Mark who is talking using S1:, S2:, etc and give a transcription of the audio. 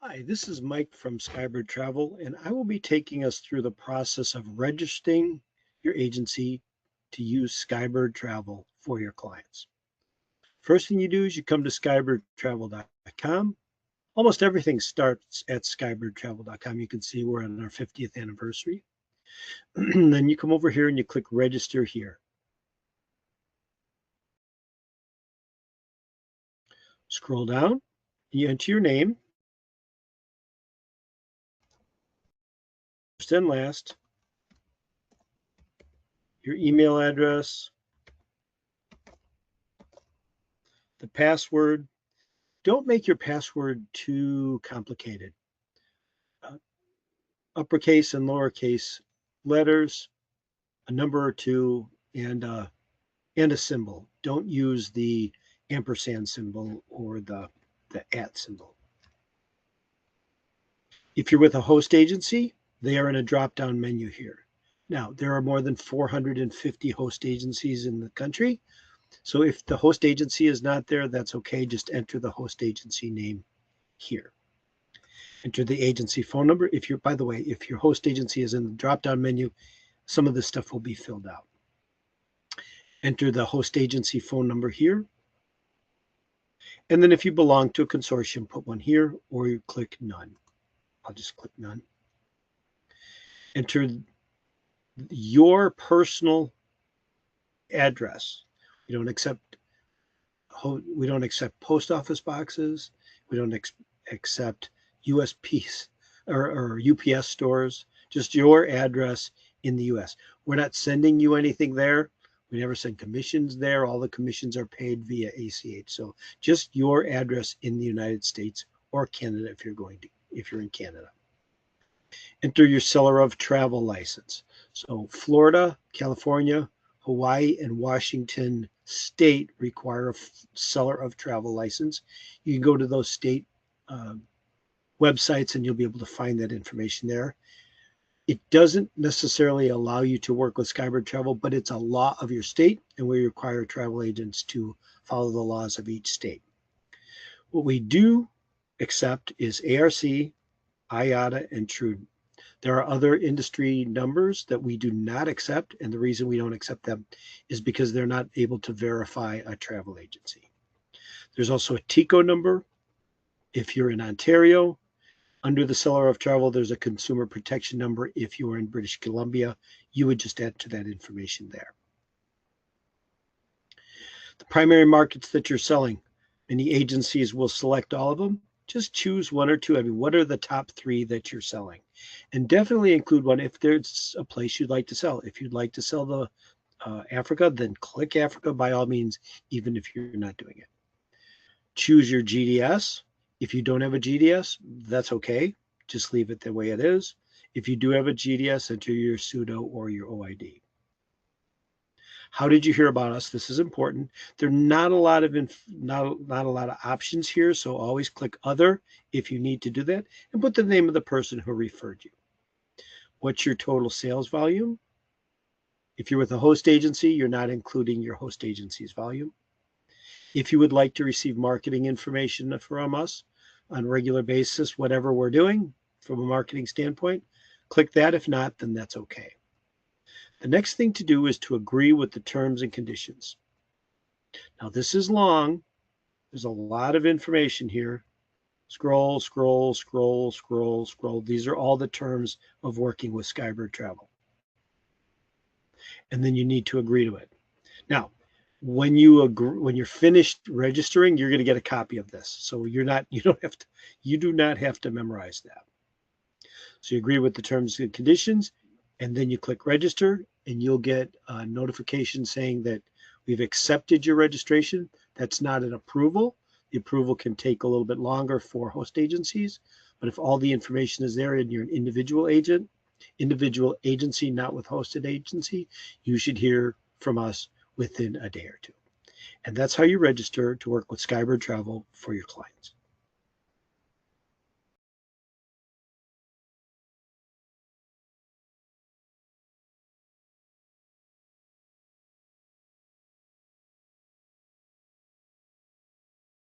S1: Hi, this is Mike from Skybird Travel, and I will be taking us through the process of registering your agency to use Skybird Travel for your clients. First thing you do is you come to skybirdtravel.com. Almost everything starts at skybirdtravel.com. You can see we're on our 50th anniversary. Then you come over here and you click register here. Scroll down, you enter your name, first and last, your email address, the password. Don't make your password too complicated. Uppercase and lowercase letters, a number or two, and a symbol. Don't use the ampersand symbol or the at symbol. If you're with a host agency, they are in a drop-down menu here. Now, there are more than 450 host agencies in the country. So if the host agency is not there, that's okay. Just enter the host agency name here. Enter the agency phone number. By the way, if your host agency is in the drop-down menu, some of this stuff will be filled out. Enter the host agency phone number here. And then if you belong to a consortium, put one here or you click none. I'll just click none. Enter your personal address. We don't accept post office boxes. We don't accept USPs or UPS stores. Just your address in the US. We're not sending you anything there. We never send commissions there. All the commissions are paid via ACH. So just your address in the United States or Canada if you're in Canada. Enter your seller of travel license. So Florida, California, Hawaii, and Washington state require a seller of travel license. You can go to those state websites and you'll be able to find that information there. It doesn't necessarily allow you to work with Skybird Travel, but it's a law of your state, and we require travel agents to follow the laws of each state. What we do accept is ARC, IATA, and TRUDE. There are other industry numbers that we do not accept, and the reason we don't accept them is because they're not able to verify a travel agency. There's also a TICO number. If you're in Ontario, under the seller of travel, there's a consumer protection number. If you are in British Columbia, you would just enter that information there. The primary markets that you're selling, many agencies will select all of them. Just choose one or two. I mean, what are the top three that you're selling? And definitely include one if there's a place you'd like to sell. If you'd like to sell the Africa, then click Africa by all means, even if you're not doing it. Choose your GDS. If you don't have a GDS, that's okay. Just leave it the way it is. If you do have a GDS, enter your pseudo or your OID. How did you hear about us? This is important. There are not a lot of options here, so always click other if you need to do that, and put the name of the person who referred you. What's your total sales volume? If you're with a host agency, you're not including your host agency's volume. If you would like to receive marketing information from us on a regular basis, whatever we're doing from a marketing standpoint, click that. If not, then that's okay. The next thing to do is to agree with the terms and conditions. Now, this is long. There's a lot of information here. Scroll, scroll, scroll, scroll, scroll. These are all the terms of working with Skybird Travel. And then you need to agree to it. Now, when you're finished registering, you're going to get a copy of this. So you do not have to memorize that. So you agree with the terms and conditions, and then you click register, and you'll get a notification saying that we've accepted your registration. That's not an approval. The approval can take a little bit longer for host agencies, but if all the information is there and you're an individual agency, not with hosted agency, you should hear from us within a day or two. And that's how you register to work with Skybird Travel for your clients.